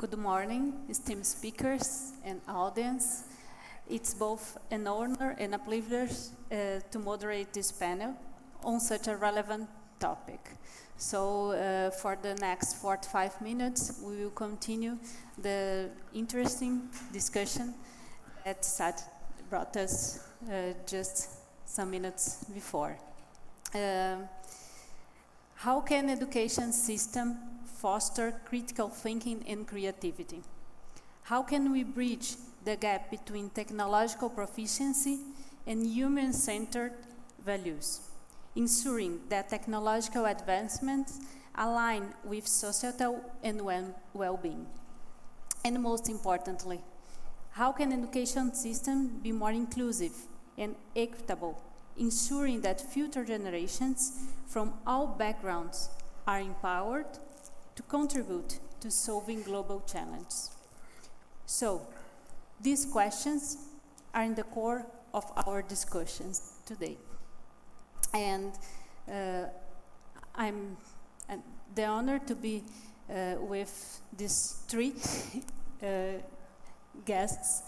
Good morning, esteemed speakers and audience. It's both an honor and a privilege to moderate this panel on such a relevant topic. So for the next 45 minutes, we will continue the interesting discussion that Sad brought us just some minutes before. How can education system foster critical thinking and creativity? How can we bridge the gap between technological proficiency and human-centered values, ensuring that technological advancements align with societal and well-being? And most importantly, how can education system be more inclusive and equitable, ensuring that future generations from all backgrounds are empowered to contribute to solving global challenges? So, these questions are in the core of our discussions today. And I'm the honor to be with these three guests.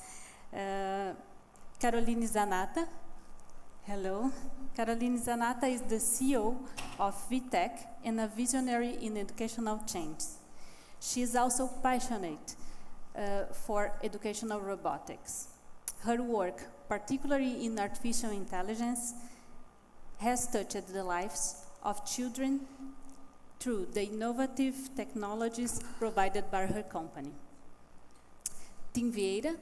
Caroline Zanata. Hello. Caroline Zanata is the CEO of VieTech and a visionary in educational change. She is also passionate for educational robotics. Her work, particularly in artificial intelligence, has touched the lives of children through the innovative technologies provided by her company. Tim Vieira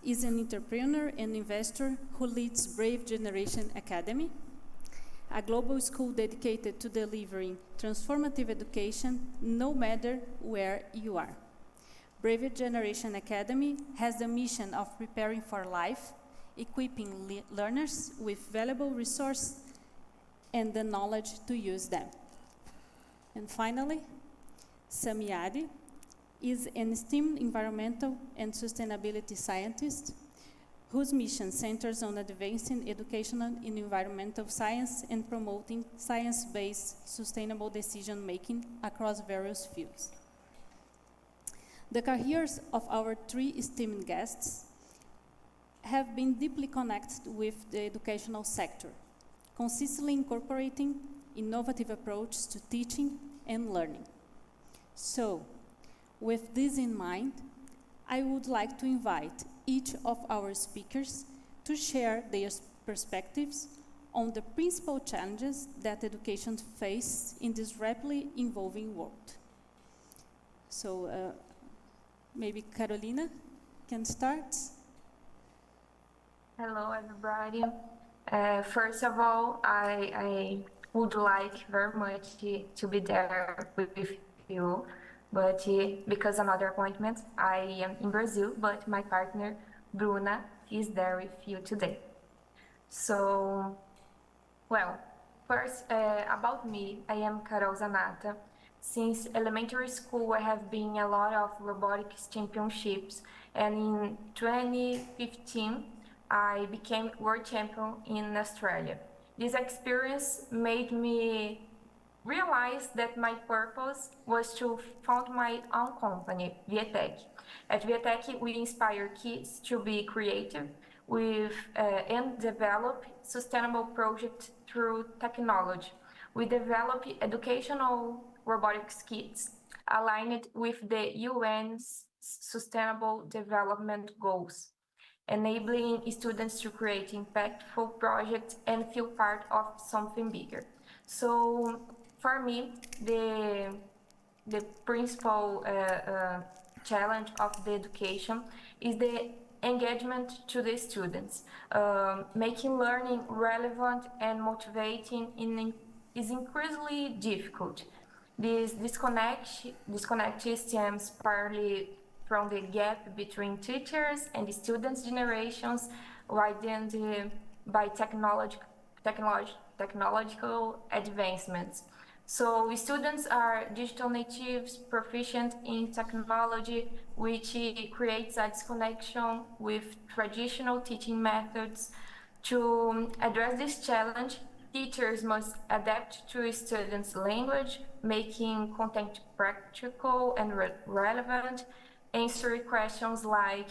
is an entrepreneur and investor who leads Brave Generation Academy, a global school dedicated to delivering transformative education no matter where you are. Brave Generation Academy has the mission of preparing for life, equipping learners with valuable resources and the knowledge to use them. And finally, Sami Asad is an esteemed environmental and sustainability scientist whose mission centers on advancing educational in environmental science and promoting science-based sustainable decision-making across various fields. The careers of our three esteemed guests have been deeply connected with the educational sector, consistently incorporating innovative approaches to teaching and learning. So, with this in mind, I would like to invite each of our speakers to share their perspectives on the principal challenges that education faces in this rapidly evolving world. So maybe Carolina can start. Hello, everybody. First of all, I would like very much to be there with you. But because of another appointment, I am in Brazil, but my partner, Bruna, is there with you today. So, well, first, about me, I am Carol Zanata. Since elementary school, I have been a lot of robotics championships, and in 2015, I became world champion in Australia. This experience made me realized that my purpose was to found my own company, VieTech. At VieTech, we inspire kids to be creative and develop sustainable projects through technology. We develop educational robotics kits aligned with the UN's Sustainable Development Goals, enabling students to create impactful projects and feel part of something bigger. So, for me, the principal challenge of the education is the engagement to the students. Making learning relevant and motivating is increasingly difficult. This disconnect stems partly from the gap between teachers and the students' generations, widened by technological advancements. So students are digital natives, proficient in technology, which creates a disconnection with traditional teaching methods. To address this challenge, teachers must adapt to students' language, making content practical and relevant, answering questions like,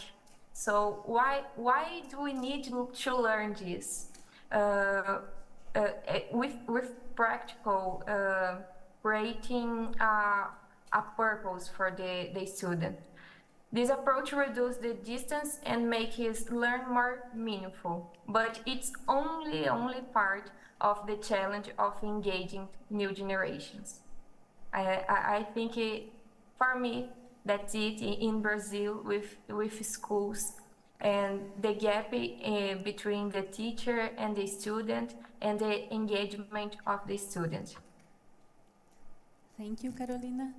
so why do we need to learn this? With practical, creating a purpose for the student. This approach reduces the distance and makes his learn more meaningful, but it's only part of the challenge of engaging new generations. I think for me, that's it in Brazil with schools, and the gap between the teacher and the student and the engagement of the student. Thank you, Carolina.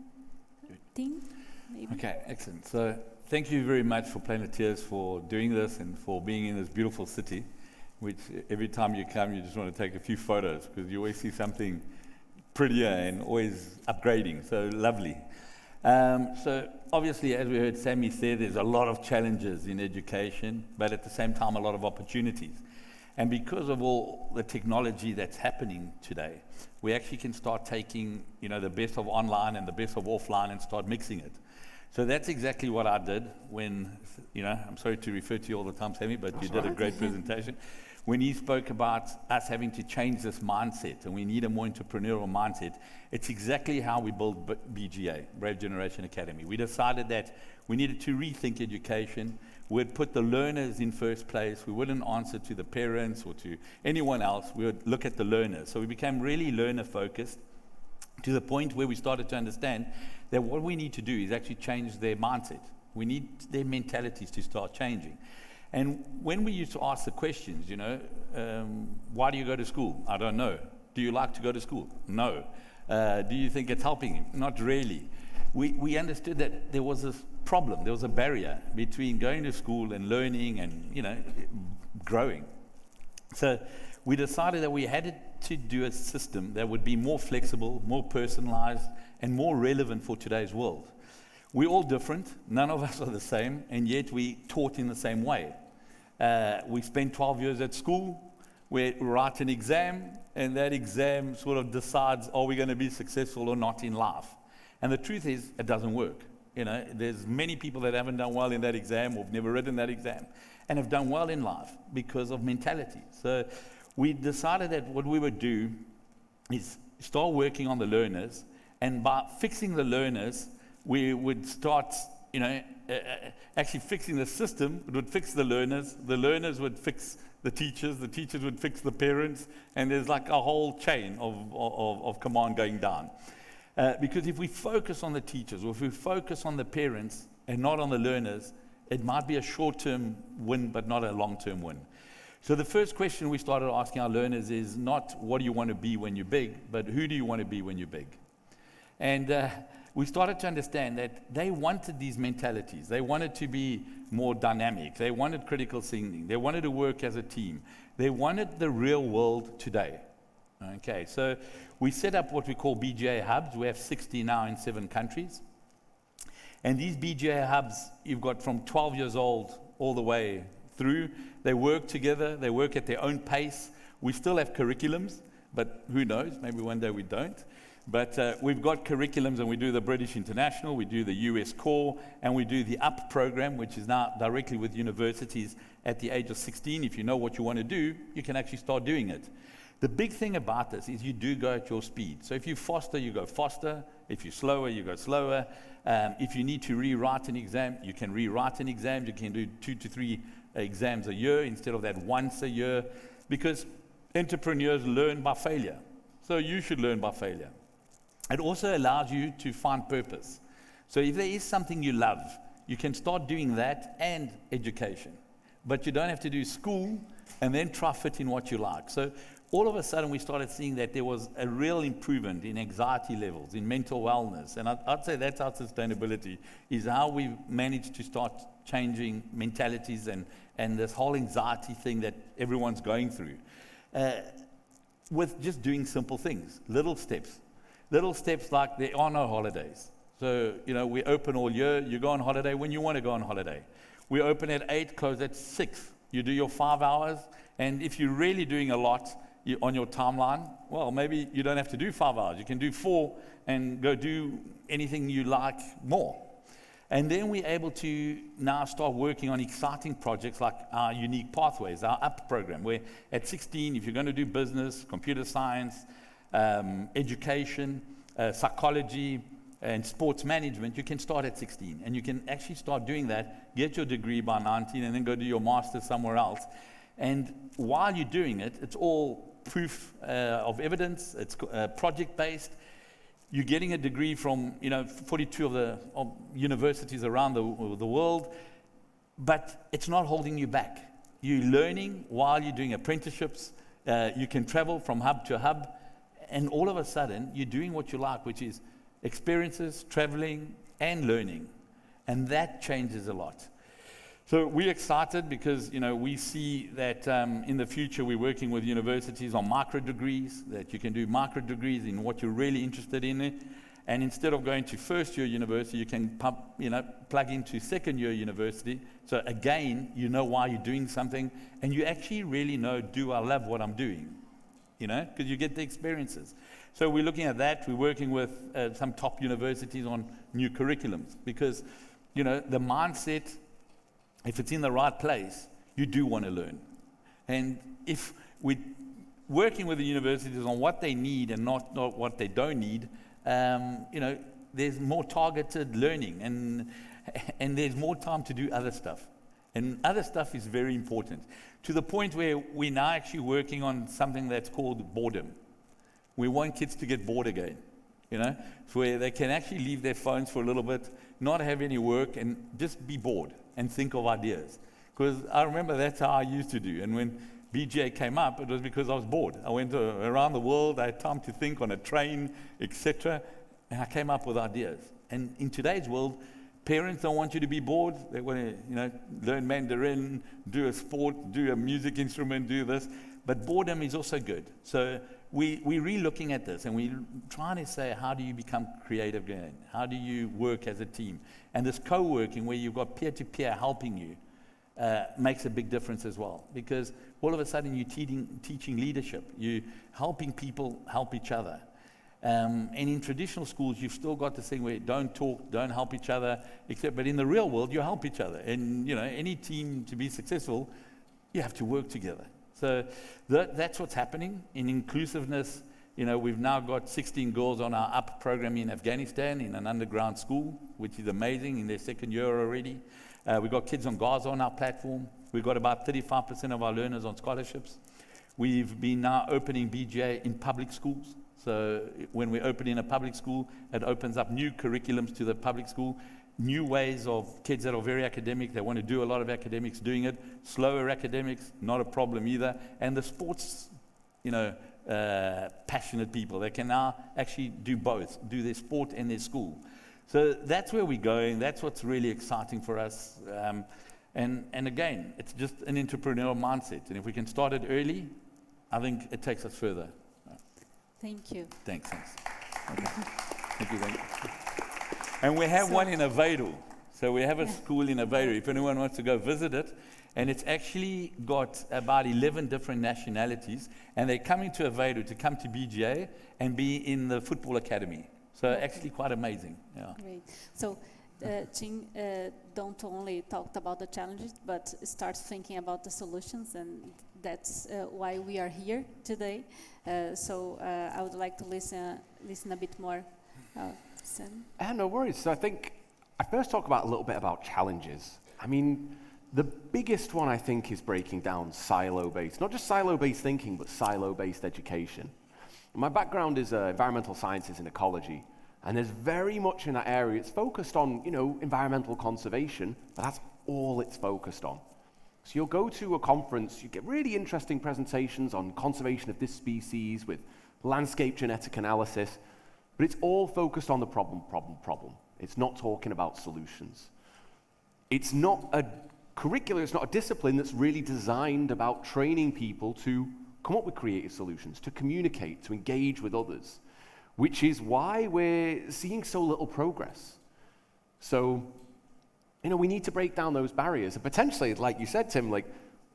Tim, maybe? Okay, excellent. So thank you very much for Planetiers for doing this and for being in this beautiful city, which every time you come, you just want to take a few photos because you always see something prettier and always upgrading. So lovely. So obviously, as we heard Sami say, there's a lot of challenges in education, but at the same time, a lot of opportunities. And because of all the technology that's happening today, we actually can start taking, the best of online and the best of offline and start mixing it. So that's exactly what I did when, I'm sorry to refer to you all the time, Sami, but you did a great presentation. When he spoke about us having to change this mindset and we need a more entrepreneurial mindset, it's exactly how we built BGA, Brave Generation Academy. We decided that we needed to rethink education. We'd put the learners in first place. We wouldn't answer to the parents or to anyone else. We would look at the learners. So we became really learner-focused to the point where we started to understand that what we need to do is actually change their mindset. We need their mentalities to start changing. And when we used to ask the questions, why do you go to school? I don't know. Do you like to go to school? No. Do you think it's helping you? Not really. We understood that there was this problem, there was a barrier between going to school and learning and, growing. So we decided that we had to do a system that would be more flexible, more personalized, and more relevant for today's world. We're all different, none of us are the same, and yet we taught in the same way. We spent 12 years at school, we write an exam, and that exam sort of decides, are we going to be successful or not in life? And the truth is, it doesn't work. There's many people that haven't done well in that exam or have never written that exam and have done well in life because of mentality. So we decided that what we would do is start working on the learners, and by fixing the learners, we would start, actually fixing the system. It would fix the learners would fix the teachers would fix the parents, and there's like a whole chain of command going down. Because if we focus on the teachers, or if we focus on the parents and not on the learners, it might be a short-term win, but not a long-term win. So the first question we started asking our learners is not what do you want to be when you're big, but who do you want to be when you're big? And we started to understand that they wanted these mentalities. They wanted to be more dynamic. They wanted critical thinking. They wanted to work as a team. They wanted the real world today. Okay, so we set up what we call BGA hubs. We have 60 now in 7 countries. And these BGA hubs, you've got from 12 years old all the way through. They work together. They work at their own pace. We still have curriculums, but who knows? Maybe one day we don't. But we've got curriculums, and we do the British International, we do the US Core, and we do the UP program, which is now directly with universities at the age of 16. If you know what you want to do, you can actually start doing it. The big thing about this is you do go at your speed. So if you're faster, you go faster. If you're slower, you go slower. If you need to rewrite an exam, you can rewrite an exam. You can do 2 to 3 exams a year instead of that once a year, because entrepreneurs learn by failure. So you should learn by failure. It also allows you to find purpose. So if there is something you love, you can start doing that and education. But you don't have to do school and then try fit in what you like. So all of a sudden we started seeing that there was a real improvement in anxiety levels, in mental wellness. And I'd say that's our sustainability, is how we've managed to start changing mentalities and this whole anxiety thing that everyone's going through. With just doing simple things, little steps. Little steps like there are no holidays. So, we open all year. You go on holiday when you want to go on holiday. We open at 8, close at 6. You do your 5 hours. And if you're really doing a lot, on your timeline, well, maybe you don't have to do 5 hours. You can do 4 and go do anything you like more. And then we're able to now start working on exciting projects like our Unique Pathways, our UP program, where at 16, if you're going to do business, computer science, education, psychology, and sports management, you can start at 16. And you can actually start doing that, get your degree by 19, and then go do your master's somewhere else. And while you're doing it, it's all proof of evidence, it's project-based. You're getting a degree from 42 of universities around the world, but it's not holding you back. You're learning while you're doing apprenticeships. You can travel from hub to hub, and all of a sudden, you're doing what you like, which is experiences, traveling, and learning. And that changes a lot. So we're excited because we see that in the future we're working with universities on micro degrees, that you can do micro degrees in what you're really interested in. And instead of going to first year university, you can plug into second year university. So again, you know why you're doing something, and you actually really know, do I love what I'm doing? Because you get the experiences. So we're looking at that. We're working with some top universities on new curriculums because, the mindset, if it's in the right place, you do want to learn. And if we're working with the universities on what they need and not what they don't need, there's more targeted learning and there's more time to do other stuff. And other stuff is very important, to the point where we're now actually working on something that's called boredom. We want kids to get bored again, where they can actually leave their phones for a little bit, not have any work, and just be bored and think of ideas. Because I remember that's how I used to do. And when BGA came up, it was because I was bored. I went around the world, I had time to think on a train, etc., and I came up with ideas. And in today's world, parents don't want you to be bored. They want to, learn Mandarin, do a sport, do a music instrument, do this. But boredom is also good. So we're re-looking at this, and we're trying to say, how do you become creative again? How do you work as a team? And this co-working, where you've got peer-to-peer helping you, makes a big difference as well. Because all of a sudden, you're teaching leadership. You're helping people help each other. And in traditional schools, you've still got this thing where don't talk, don't help each other, but in the real world, you help each other. And, any team to be successful, you have to work together. So that's what's happening in inclusiveness. We've now got 16 girls on our UP program in Afghanistan in an underground school, which is amazing, in their second year already. We've got kids on Gaza on our platform. We've got about 35% of our learners on scholarships. We've been now opening BGA in public schools. So when we open in a public school, it opens up new curriculums to the public school, new ways of kids that are very academic. They want to do a lot of academics doing it. Slower academics, not a problem either. And the sports, passionate people, they can now actually do both, do their sport and their school. So that's where we're going. That's what's really exciting for us. And again, it's just an entrepreneurial mindset. And if we can start it early, I think it takes us further. Thank you. Thanks. Okay. Thank you. And we have one in Aveiro. So we have a school in Aveiro, if anyone wants to go visit it. And it's actually got about 11 different nationalities. And they're coming to Aveiro to come to BGA and be in the football academy. So actually quite amazing. Yeah. Great. So Tim don't only talk about the challenges, but start thinking about the solutions. And that's why we are here today. So I would like to listen a bit more. Sam? No worries. So I think I first talk about a little bit about challenges. I mean, the biggest one I think is breaking down silo-based, not just silo-based thinking, but silo-based education. My background is environmental sciences and ecology, and there's very much in that area. It's focused on, environmental conservation, but that's all it's focused on. So you'll go to a conference, you get really interesting presentations on conservation of this species with landscape genetic analysis, but it's all focused on the problem. It's not talking about solutions. It's not a curriculum, it's not a discipline that's really designed about training people to come up with creative solutions, to communicate, to engage with others, which is why we're seeing so little progress. So, we need to break down those barriers. And potentially, like you said, Tim,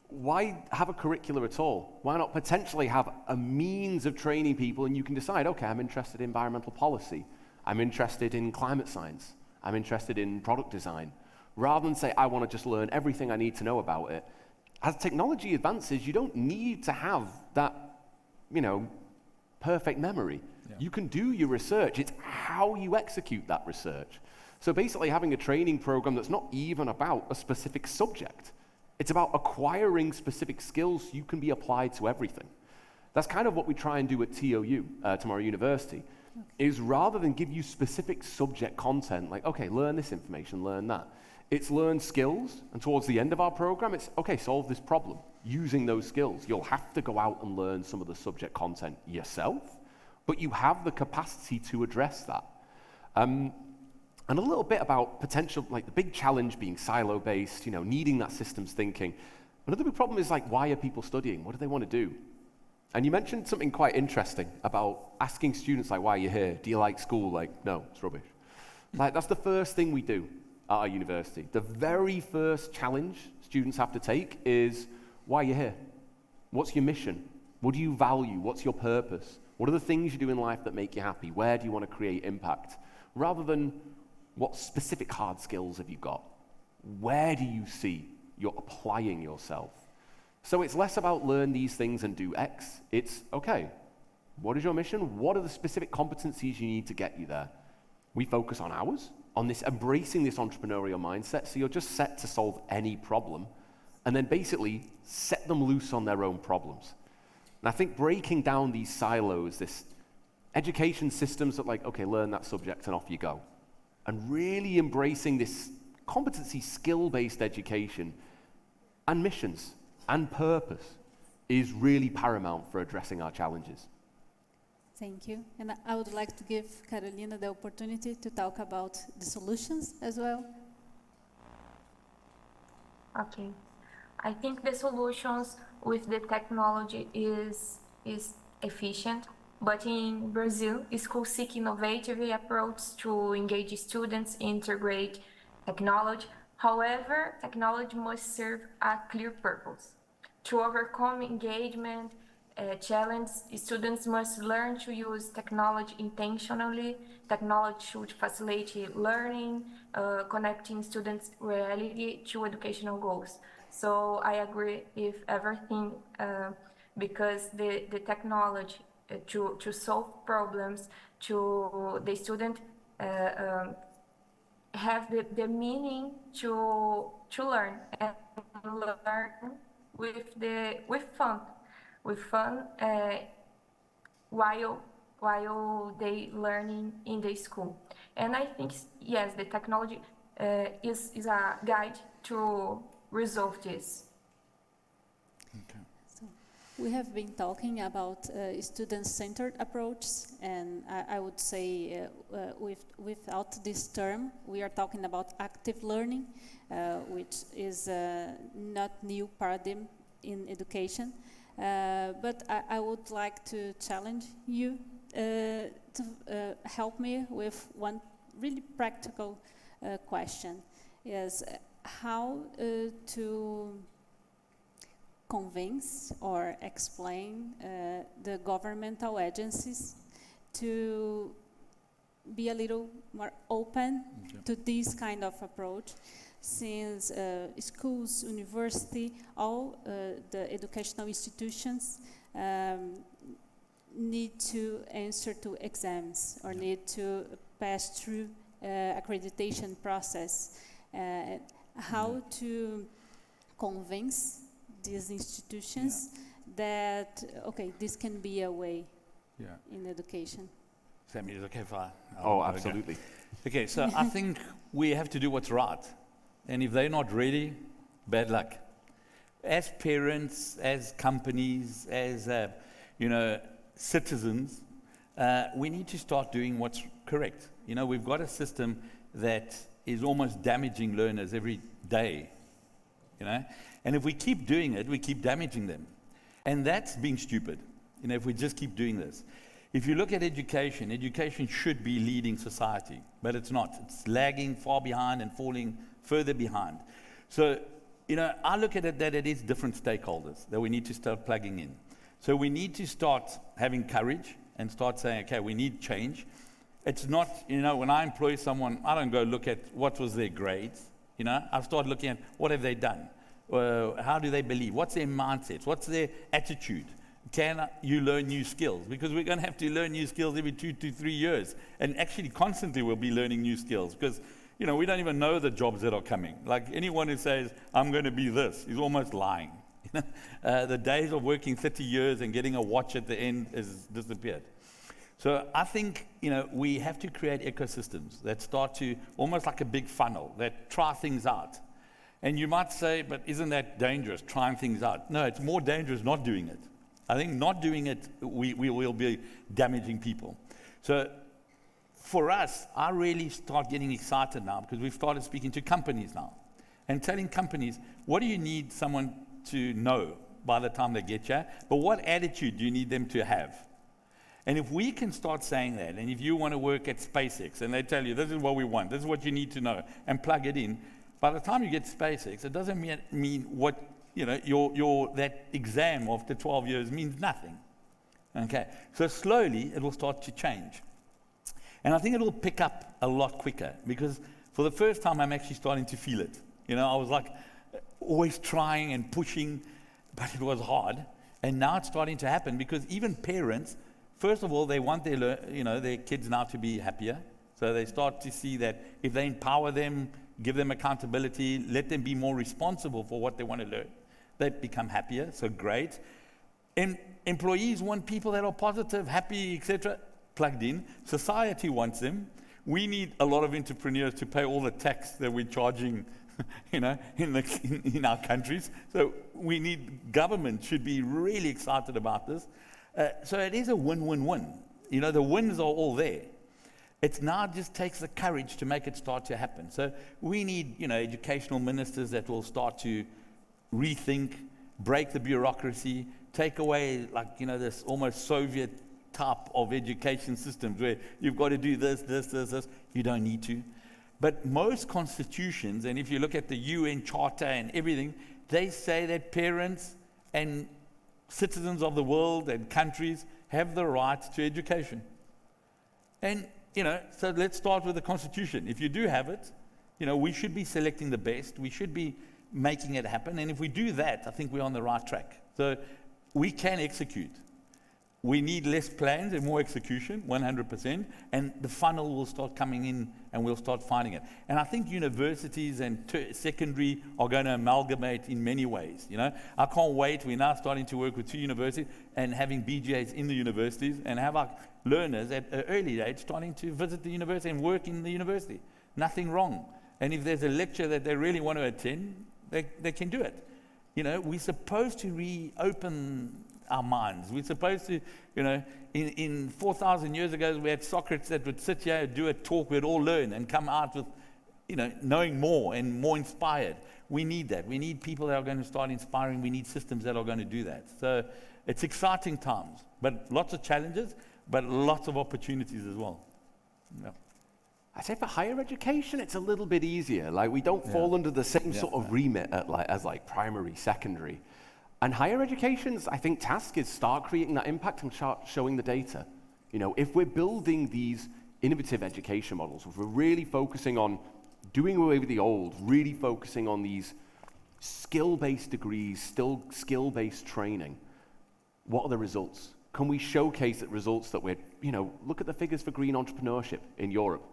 why have a curricula at all? Why not potentially have a means of training people and you can decide, okay, I'm interested in environmental policy, I'm interested in climate science, I'm interested in product design, rather than say, I want to just learn everything I need to know about it. As technology advances, you don't need to have that, perfect memory. Yeah. You can do your research. It's how you execute that research. So basically having a training program that's not even about a specific subject. It's about acquiring specific skills so you can be applied to everything. That's kind of what we try and do at TOU, Tomorrow University, is rather than give you specific subject content, like, okay, learn this information, learn that. It's learn skills, and towards the end of our program, it's, okay, solve this problem using those skills. You'll have to go out and learn some of the subject content yourself, but you have the capacity to address that. And a little bit about potential, like the big challenge being silo-based, needing that systems thinking. Another big problem is like, why are people studying? What do they want to do? And you mentioned something quite interesting about asking students, like, why are you here? Do you like school? Like, no, it's rubbish. Like, that's the first thing we do at our university. The very first challenge students have to take is, why are you here? What's your mission? What do you value? What's your purpose? What are the things you do in life that make you happy? Where do you want to create impact? Rather than, what specific hard skills have you got? Where do you see you're applying yourself? So it's less about learn these things and do X. It's, okay, what is your mission? What are the specific competencies you need to get you there? We focus on ours, on this embracing this entrepreneurial mindset, so you're just set to solve any problem, and then basically set them loose on their own problems. And I think breaking down these silos, this education systems that like, okay, learn that subject and off you go, and really embracing this competency skill-based education and missions and purpose is really paramount for addressing our challenges. Thank you. And I would like to give Carolina the opportunity to talk about the solutions as well. Okay. I think the solutions with the technology is efficient, but in Brazil, schools seek innovative approaches to engage students, integrate technology. However, technology must serve a clear purpose. To overcome engagement challenge, students must learn to use technology intentionally. Technology should facilitate learning, connecting students' reality to educational goals. So I agree with everything because the technology to solve problems, to the student have the meaning to learn and learn with fun while they learning in the school. And I think yes, the technology is a guide to resolve this. Okay. So we have been talking about student-centered approach, and I would say without this term, we are talking about active learning, which is not new paradigm in education. But I would like to challenge you to help me with one really practical question, is how to convince or explain the governmental agencies to be a little more open to this kind of approach, since schools, university, all the educational institutions need to answer to exams or need to pass through accreditation process. How to convince these institutions that, okay, this can be a way in education. Sami, is it okay if I? Oh, absolutely. Okay, so I think we have to do what's right. And if they're not ready, bad luck. As parents, as companies, as citizens, we need to start doing what's correct. We've got a system that is almost damaging learners every day. And if we keep doing it, we keep damaging them. And that's being stupid, if we just keep doing this. If you look at education, education should be leading society, but it's not. It's lagging far behind and falling further behind. So I look at it that it is different stakeholders that we need to start plugging in. So we need to start having courage and start saying, okay, we need change. It's not, when I employ someone, I don't go look at what was their grades. I start looking at what have they done? How do they believe? What's their mindset? What's their attitude? Can you learn new skills? Because we're going to have to learn new skills every 2 to 3 years. And actually constantly we'll be learning new skills because, we don't even know the jobs that are coming. Like anyone who says, I'm going to be this, is almost lying. The days of working 30 years and getting a watch at the end has disappeared. So I think, we have to create ecosystems that start to, almost like a big funnel, that try things out. And you might say, but isn't that dangerous, trying things out? No, it's more dangerous not doing it. I think not doing it, we will be damaging people. So for us, I really start getting excited now because we've started speaking to companies now and telling companies, what do you need someone to know by the time they get you? But what attitude do you need them to have? And if we can start saying that, and if you want to work at SpaceX and they tell you, this is what we want, this is what you need to know, and plug it in, by the time you get SpaceX, it doesn't mean what, your that exam after 12 years means nothing. Okay, so slowly it will start to change. And I think it will pick up a lot quicker because for the first time I'm actually starting to feel it. I was like always trying and pushing, but it was hard. And now it's starting to happen because even parents, first of all, they want their kids now to be happier. So they start to see that if they empower them, give them accountability, let them be more responsible for what they want to learn, they become happier. So great. And employees want people that are positive, happy, etc., plugged in. Society wants them. We need a lot of entrepreneurs to pay all the tax that we're charging, in our countries. So we need government should be really excited about this. So it is a win-win-win. The wins are all there. It now just takes the courage to make it start to happen. So we need, educational ministers that will start to rethink, break the bureaucracy, take away, this almost Soviet type of education systems where you've got to do this. You don't need to. But most constitutions, and if you look at the UN Charter and everything, they say that parents and citizens of the world and countries have the right to education. And, so let's start with the Constitution. If you do have it, we should be selecting the best. We should be making it happen. And if we do that, I think we're on the right track. So we can execute. We need less plans and more execution, 100%, and the funnel will start coming in and we'll start finding it. And I think universities and secondary are going to amalgamate in many ways. I can't wait. We're now starting to work with 2 universities and having BJs in the universities and have our learners at an early age starting to visit the university and work in the university. Nothing wrong. And if there's a lecture that they really want to attend, they can do it. We're supposed to reopen our minds. We're supposed to, in 4,000 years ago, we had Socrates that would sit here, do a talk, we'd all learn and come out with, knowing more and more inspired. We need that. We need people that are going to start inspiring. We need systems that are going to do that. So it's exciting times, but lots of challenges, but lots of opportunities as well. Yeah. I say for higher education, it's a little bit easier. We don't fall under the same sort of remit as primary, secondary. And higher education's, I think, task is start creating that impact and start showing the data. If we're building these innovative education models, if we're really focusing on doing away with the old, really focusing on these skill-based degrees, still skill-based training, what are the results? Can we showcase the results that we're, look at the figures for green entrepreneurship in Europe.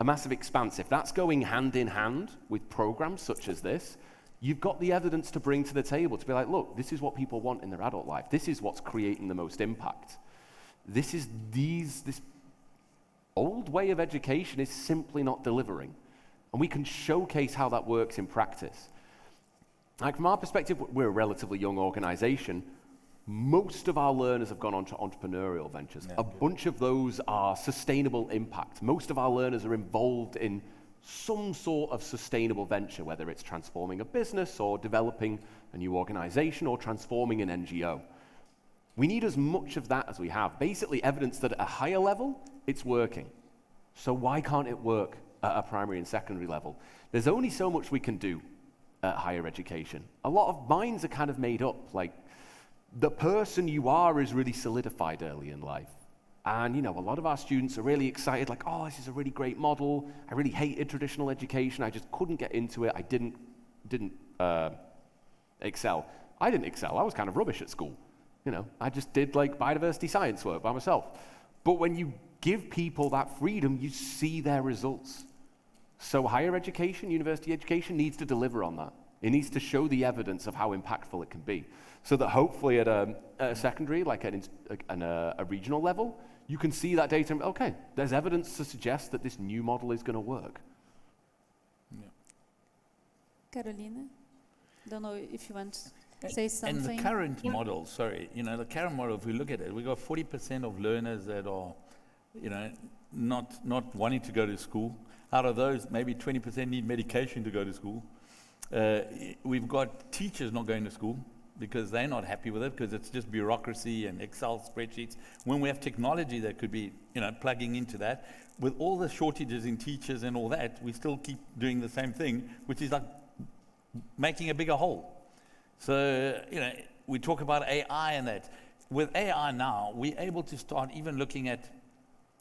A massive expanse. If that's going hand in hand with programs such as this, you've got the evidence to bring to the table to be like, look, this is what people want in their adult life. This is what's creating the most impact. This old way of education is simply not delivering. And we can showcase how that works in practice. From our perspective, we're a relatively young organization. Most of our learners have gone on to entrepreneurial ventures. A bunch of those are sustainable impact. Most of our learners are involved in some sort of sustainable venture, whether it's transforming a business or developing a new organization or transforming an NGO. We need as much of that as we have. Basically evidence that at a higher level, it's working. So why can't it work at a primary and secondary level? There's only so much we can do. at higher education. A lot of minds are kind of made up, like the person you are is really solidified early in life. And a lot of our students are really excited, like, oh, this is a really great model. I really hated traditional education. I just couldn't get into it. I didn't excel. I didn't excel. I was kind of rubbish at school. I just did like biodiversity science work by myself. But when you give people that freedom, you see their results. So higher education, university education needs to deliver on that. It needs to show the evidence of how impactful it can be. So that hopefully at a secondary, like at a regional level, you can see that data and, okay, there's evidence to suggest that this new model is going to work. Yeah. Carolina, don't know if you want to say something. And the current model, the current model, if we look at it, we got 40% of learners that are, not wanting to go to school. Out of those, maybe 20% need medication to go to school. We've got teachers not going to school because they're not happy with it, because it's just bureaucracy and Excel spreadsheets. When we have technology that could be, plugging into that, with all the shortages in teachers and all that, we still keep doing the same thing, which is like making a bigger hole. So, we talk about AI and that. With AI now, we're able to start even looking at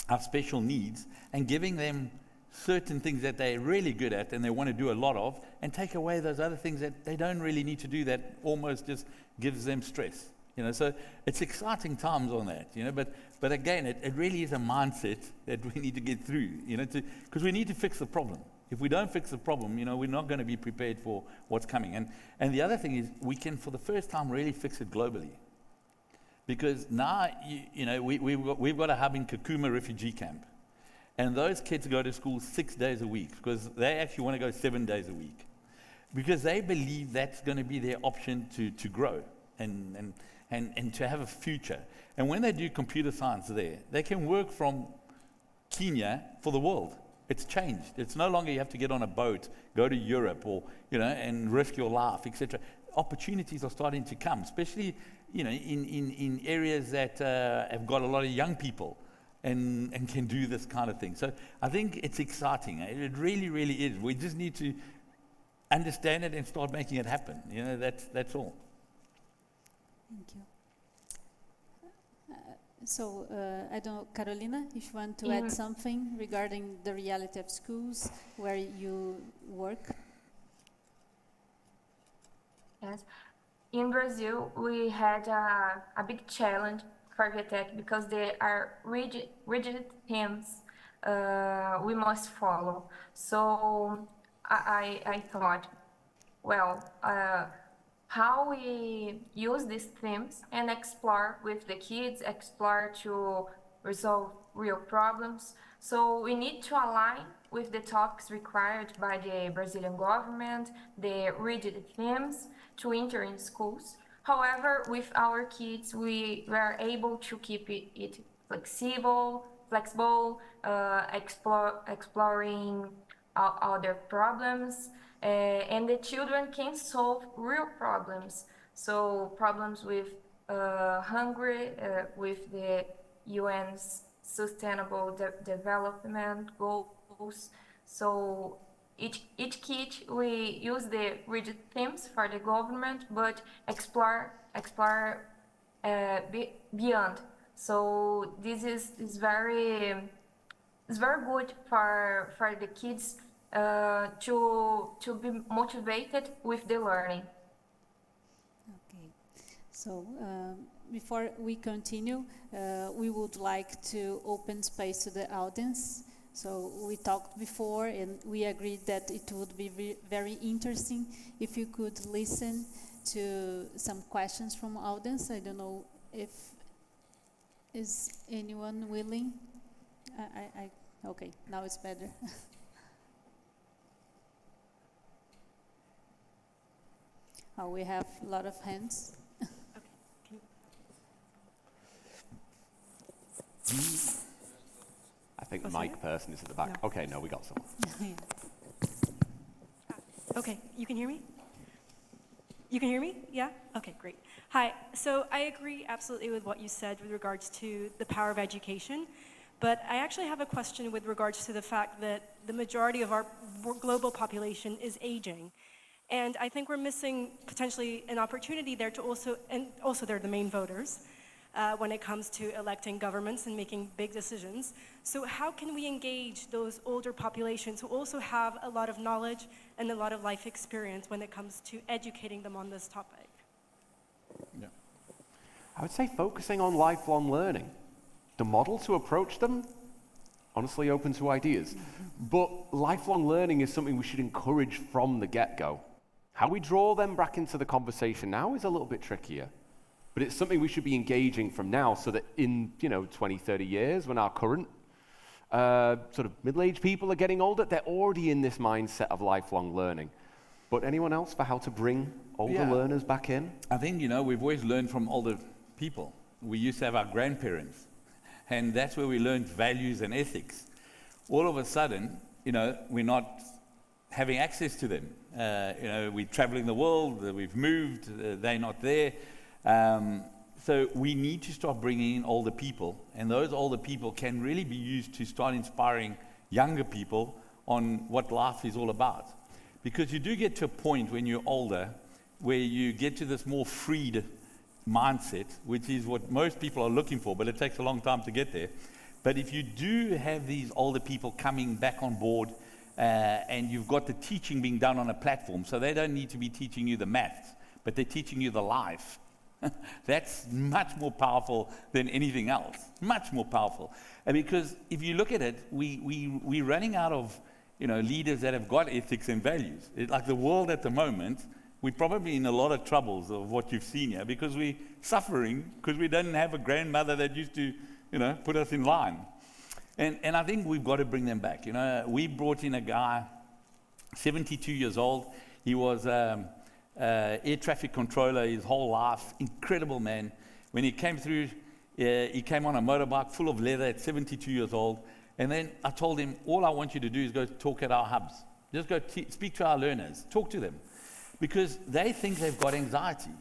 our special needs and giving them certain things that they're really good at and they want to do a lot of, and take away those other things that they don't really need to do, that almost just gives them stress. So it's exciting times on that, but again, it really is a mindset that we need to get through, because we need to fix the problem. If we don't fix the problem, we're not going to be prepared for what's coming. And the other thing is, we can, for the first time, really fix it globally. Because now, we've got a hub in Kakuma refugee camp. And those kids go to school 6 days a week, because they actually want to go 7 days a week. Because they believe that's going to be their option to grow and to have a future. And when they do computer science there, they can work from Kenya for the world. It's changed. It's no longer you have to get on a boat, go to Europe, or, and risk your life, etc. Opportunities are starting to come, especially, in areas that have got a lot of young people and can do this kind of thing. So I think it's exciting. It really, really is. We just need to understand it and start making it happen. That's all. Thank you. I don't know, Carolina, if you want to add something regarding the reality of schools where you work. Yes. In Brazil, we had a big challenge for VieTech because there are rigid themes we must follow. So I thought, well, how we use these themes and explore with the kids, explore to resolve real problems. So we need to align with the topics required by the Brazilian government, the rigid themes to enter in schools. However, with our kids, we were able to keep it flexible, exploring other problems, and the children can solve real problems. So problems with hunger, with the UN's Sustainable Development Goals. So each kid, we use the rigid themes for the government, but explore beyond. So this is very good for the kids to be motivated with the learning. Okay, so before we continue, we would like to open space to the audience. So we talked before and we agreed that it would be very interesting if you could listen to some questions from audience. I don't know if is anyone willing. Okay, now it's better. Oh, we have a lot of hands. I think the mic person is at the back. No. Okay, no, we got someone. Okay, you can hear me? You can hear me? Yeah? Okay, great. Hi, so I agree absolutely with what you said with regards to the power of education, but I actually have a question with regards to the fact that the majority of our global population is aging. And I think we're missing potentially an opportunity there to also they're the main voters when it comes to electing governments and making big decisions. So how can we engage those older populations who also have a lot of knowledge and a lot of life experience when it comes to educating them on this topic? Yeah. I would say focusing on lifelong learning. The model to approach them, honestly open to ideas. But lifelong learning is something we should encourage from the get-go. How we draw them back into the conversation now is a little bit trickier. But it's something we should be engaging from now so that in 20, 30 years, when our current sort of middle-aged people are getting older, they're already in this mindset of lifelong learning. But anyone else for how to bring older learners back in? I think, we've always learned from older people. We used to have our grandparents, and that's where we learned values and ethics. All of a sudden, we're not having access to them. We're traveling the world, we've moved, they're not there. So we need to start bringing in older people, and those older people can really be used to start inspiring younger people on what life is all about. Because you do get to a point when you're older where you get to this more freed mindset, which is what most people are looking for, but it takes a long time to get there. But if you do have these older people coming back on board, and you've got the teaching being done on a platform, so they don't need to be teaching you the maths, but they're teaching you the life. That's much more powerful than anything else. Much more powerful. And because if you look at it, we're running out of leaders that have got ethics and values. Like the world at the moment, we're probably in a lot of troubles of what you've seen here because we're suffering because we didn't have a grandmother that used to put us in line. And I think we've got to bring them back. We brought in a guy, 72 years old. He was air traffic controller his whole life. Incredible man. When he came through, he came on a motorbike full of leather at 72 years old. And then I told him, all I want you to do is go talk at our hubs. Just go speak to our learners. Talk to them. Because they think they've got anxiety.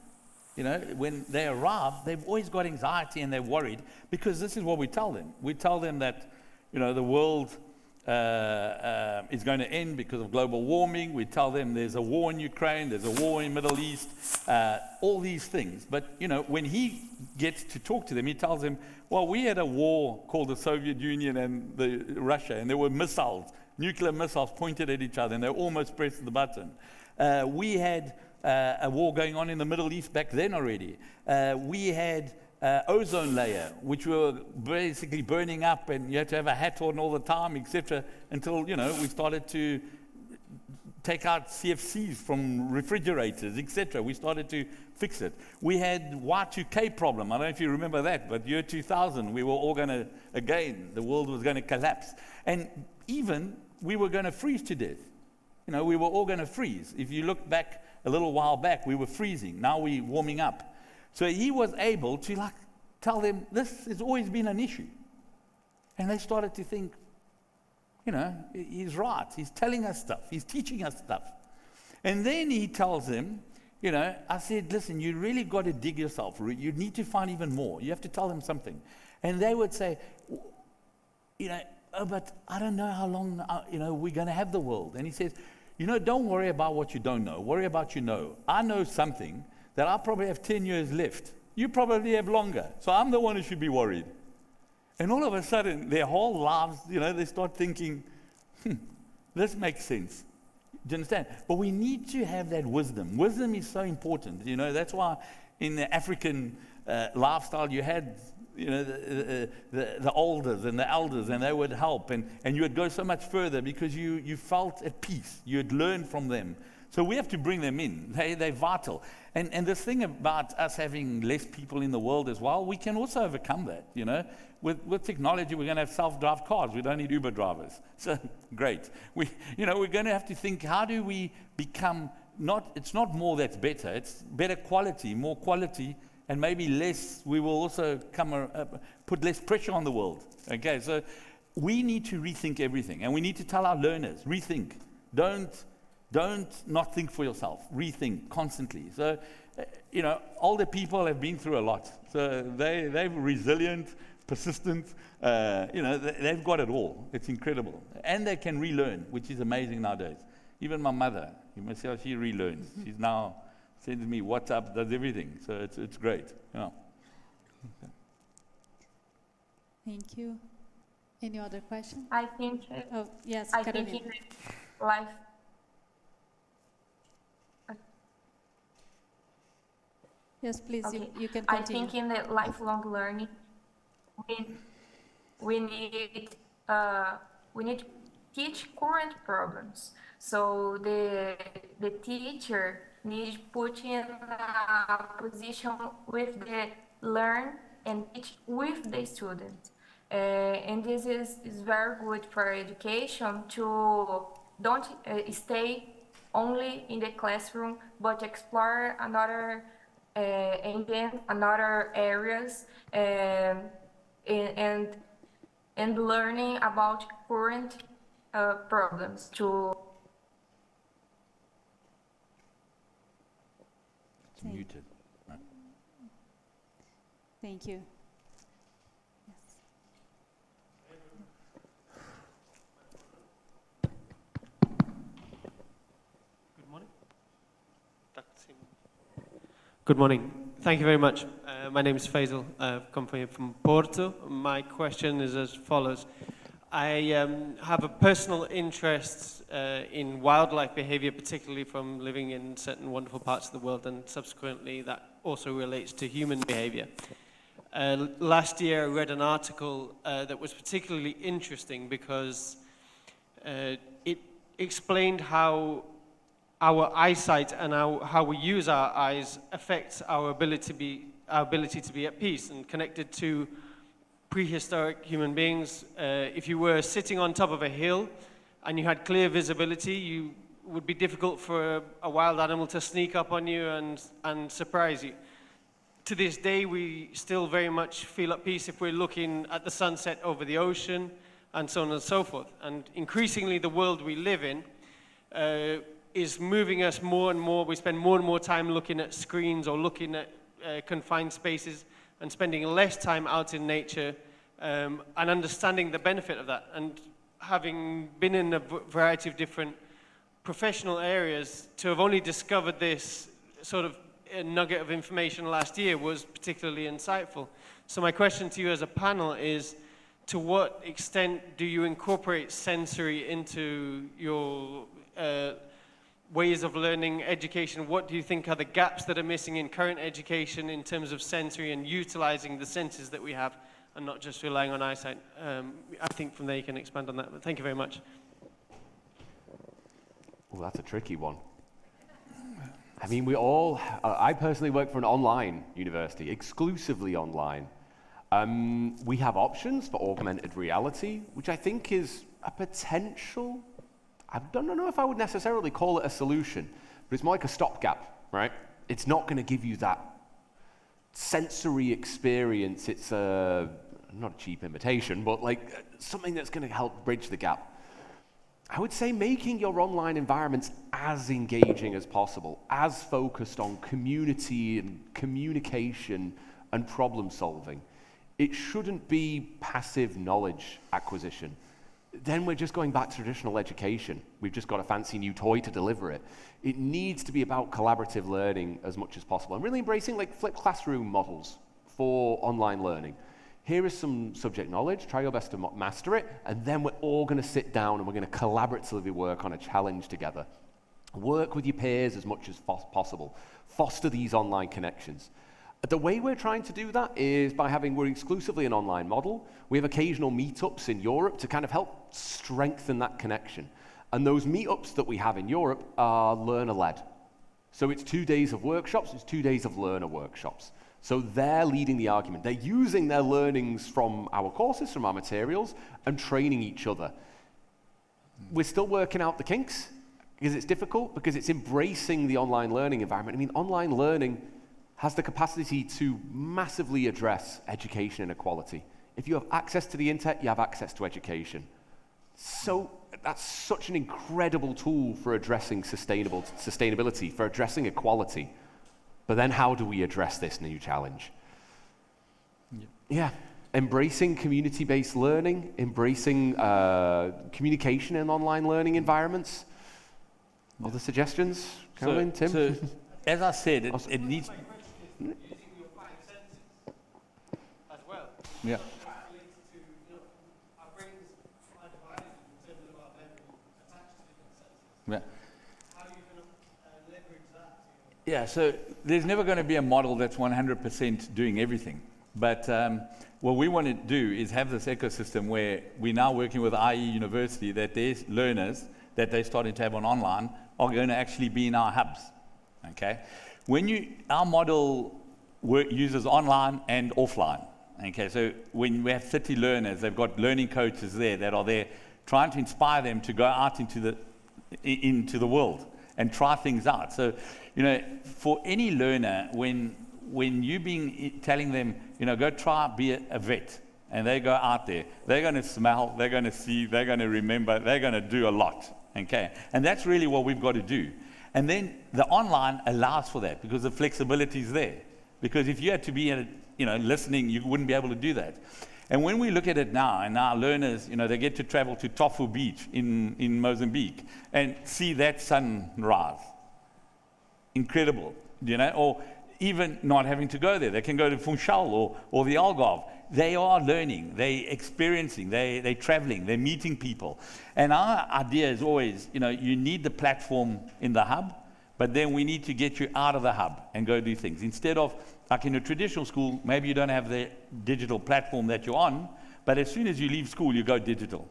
When they arrive, they've always got anxiety and they're worried because this is what we tell them. We tell them that the world is going to end because of global warming. We tell them there's a war in Ukraine, there's a war in the Middle East, all these things. But, when he gets to talk to them, he tells them, well, we had a war called the Soviet Union and Russia, and there were missiles, nuclear missiles pointed at each other, and they almost pressed the button. We had a war going on in the Middle East back then already. We had ozone layer, which were basically burning up, and you had to have a hat on all the time, etc., until we started to take out CFCs from refrigerators, etc. We started to fix it. We had Y2K problem. I don't know if you remember that, but year 2000, we were all going to, again, the world was going to collapse. And even we were going to freeze to death. We were all going to freeze. If you look back a little while back, we were freezing. Now we're warming up. So he was able to tell them, this has always been an issue. And they started to think, he's right. He's telling us stuff. He's teaching us stuff. And then he tells them, I said, listen, you really got to dig yourself. You need to find even more. You have to tell them something. And they would say, oh, but I don't know how long, we're going to have the world. And he says, don't worry about what you don't know. Worry about you know. I know something that I probably have 10 years left. You probably have longer. So I'm the one who should be worried. And all of a sudden, their whole lives, they start thinking, this makes sense. Do you understand? But we need to have that wisdom. Wisdom is so important. That's why in the African lifestyle, you had the elders and the elders, and they would help, and you would go so much further because you felt at peace. You had learned from them. So we have to bring them in. They're vital. And this thing about us having less people in the world as well, we can also overcome that. With technology, we're going to have self-drive cars. We don't need Uber drivers. So great. We're going to have to think, how do we become it's not more that's better. It's better quality, more quality, and maybe less. We will also put less pressure on the world. Okay, so we need to rethink everything, and we need to tell our learners, rethink. Don't not think for yourself. Rethink constantly. So, older people have been through a lot. So they're resilient, persistent. They've got it all. It's incredible, and they can relearn, which is amazing nowadays. Even my mother, You must see how she relearns. She's now sends me WhatsApp, does everything. So it's great. Yeah. Okay. Thank you. Any other question? I think Oh, yes, I think Carolina. in life. Yes, please, Okay. you can I continue. think in the lifelong learning, we need to teach current problems. So the teacher needs put in a position with the learn and teach with the student. And this is very good for education to don't stay only in the classroom, but explore another and then another areas and learning about current problems to It's muted. Right. Thank you. Yes. Good morning. Good morning. Thank you very much. My name is Faisal. I've come from Porto. My question is as follows. I have a personal interest in wildlife behavior, particularly from living in certain wonderful parts of the world, and subsequently that also relates to human behavior. Last year I read an article that was particularly interesting because it explained how our eyesight and how we use our eyes affects our ability to be at peace and connected to prehistoric human beings. If you were sitting on top of a hill and you had clear visibility, you would be difficult for a wild animal to sneak up on you and surprise you. To this day, we still very much feel at peace if we're looking at the sunset over the ocean and so on and so forth. And increasingly, the world we live in is moving us more and more. We spend more and more time looking at screens or looking at confined spaces and spending less time out in nature and understanding the benefit of that. And having been in a variety of different professional areas, to have only discovered this sort of nugget of information last year was particularly insightful. So my question to you as a panel is, to what extent do you incorporate sensory into your ways of learning education? What do you think are the gaps that are missing in current education in terms of sensory and utilizing the senses that we have and not just relying on eyesight? I think from there you can expand on that, but thank you very much. Well, that's a tricky one. I mean, I personally work for an online university, exclusively online. We have options for augmented reality, which I think is a potential. I don't know if I would necessarily call it a solution, but it's more like a stopgap, right? It's not going to give you that sensory experience. It's not a cheap imitation, but like something that's going to help bridge the gap. I would say making your online environments as engaging as possible, as focused on community and communication and problem solving. It shouldn't be passive knowledge acquisition. Then we're just going back to traditional education. We've just got a fancy new toy to deliver it. It needs to be about collaborative learning as much as possible and really embracing like flipped classroom models for online learning. Here is some subject knowledge, try your best to master it, and then we're all going to sit down and we're going to collaboratively work on a challenge together. Work with your peers as much as possible. Foster these online connections. The way we're trying to do that is by we're exclusively an online model. We have occasional meetups in Europe to kind of help strengthen that connection. And those meetups that we have in Europe are learner-led. So it's 2 days of workshops, it's 2 days of learner workshops. So they're leading the argument. They're using their learnings from our courses, from our materials, and training each other. We're still working out the kinks, because it's difficult, because it's embracing the online learning environment. I mean, online learning has the capacity to massively address education inequality. If you have access to the internet, you have access to education. So that's such an incredible tool for addressing sustainability, for addressing equality. But then how do we address this new challenge? Yeah, embracing community-based learning, embracing communication in online learning environments. Other suggestions? Caroline, Tim? So, as I said, it needs... As well. Yeah. Yeah. Yeah, so there's never going to be a model that's 100% doing everything. But what we want to do is have this ecosystem where we're now working with IE University, that their learners that they're starting to have on online are going to actually be in our hubs. Okay? Our model uses online and offline. Okay, so when we have 30 learners, they've got learning coaches there that are there trying to inspire them to go out into the world and try things out. So, for any learner, when you're telling them, go try, be a vet, and they go out there, they're going to smell, they're going to see, they're going to remember, they're going to do a lot. Okay, and that's really what we've got to do. And then the online allows for that because the flexibility is there. Because if you had to be listening, you wouldn't be able to do that. And when we look at it now, and our learners, they get to travel to Tofu Beach in Mozambique and see that sunrise. Incredible, or even not having to go there. They can go to Funchal or the Algarve. They are learning, they're experiencing, they're traveling, they're meeting people. And our idea is always, you need the platform in the hub, but then we need to get you out of the hub and go do things. Instead of, like in a traditional school, maybe you don't have the digital platform that you're on, but as soon as you leave school, you go digital.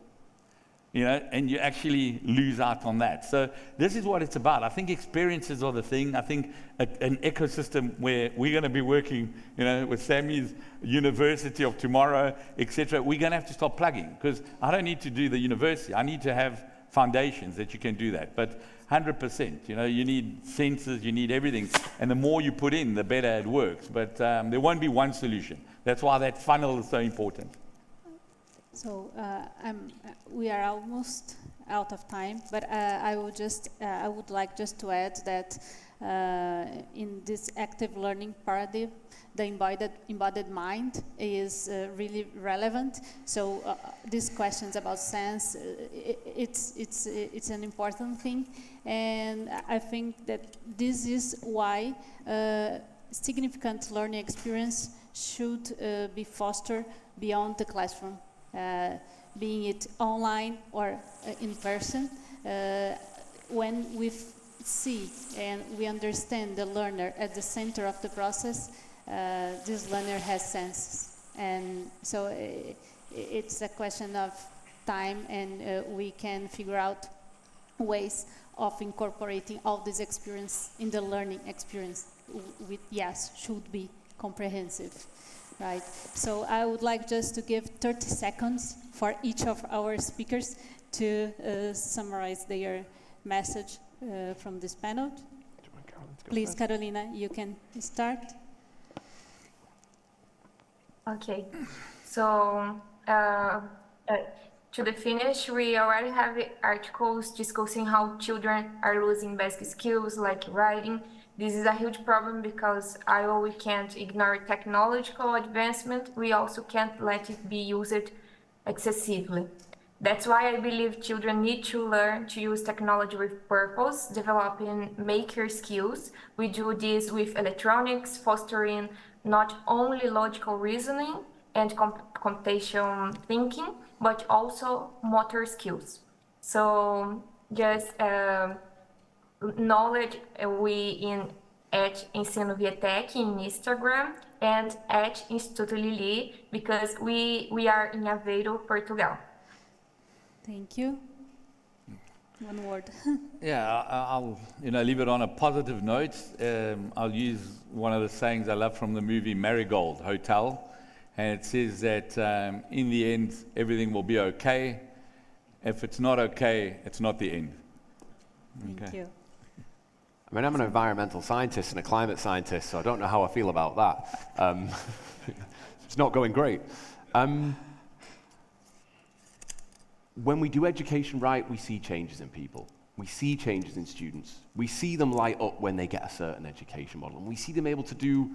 And you actually lose out on that. So this is what it's about. I think experiences are the thing. I think an ecosystem where we're going to be working, with Sami's University of tomorrow, etc. We're going to have to start plugging because I don't need to do the university. I need to have foundations that you can do that. But 100%, you need sensors, you need everything. And the more you put in, the better it works. But there won't be one solution. That's why that funnel is so important. So we are almost out of time, but I would like just to add that in this active learning paradigm, the embodied mind is really relevant. So these questions about sense, it's an important thing, and I think that this is why significant learning experience should be fostered beyond the classroom. Being it online or in person, when we see and we understand the learner at the center of the process, this learner has senses. And so it's a question of time, and we can figure out ways of incorporating all this experience in the learning experience, should be comprehensive. Right. So I would like just to give 30 seconds for each of our speakers to summarize their message from this panel. Please, Carolina, you can start. Okay. So to the finish, we already have articles discussing how children are losing basic skills like writing. This is a huge problem because although we can't ignore technological advancement, we also can't let it be used excessively. That's why I believe children need to learn to use technology with purpose, developing maker skills. We do this with electronics, fostering not only logical reasoning and computational thinking, but also motor skills. So just knowledge we at Ensino VieTech in Instagram and at Instituto Lili, because we are in Aveiro, Portugal. Thank you. One word. Yeah, I'll leave it on a positive note. I'll use one of the sayings I love from the movie Marigold Hotel, and it says that in the end everything will be okay. If it's not okay, it's not the end. Thank you. I mean, I'm an environmental scientist and a climate scientist, so I don't know how I feel about that. It's not going great. When we do education right, we see changes in people. We see changes in students. We see them light up when they get a certain education model, and we see them able to do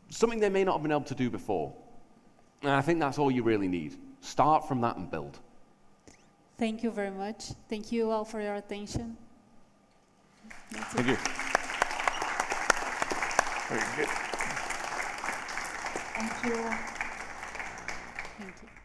something they may not have been able to do before. And I think that's all you really need. Start from that and build. Thank you very much. Thank you all for your attention. Thank you. Very good. Thank you. Thank you.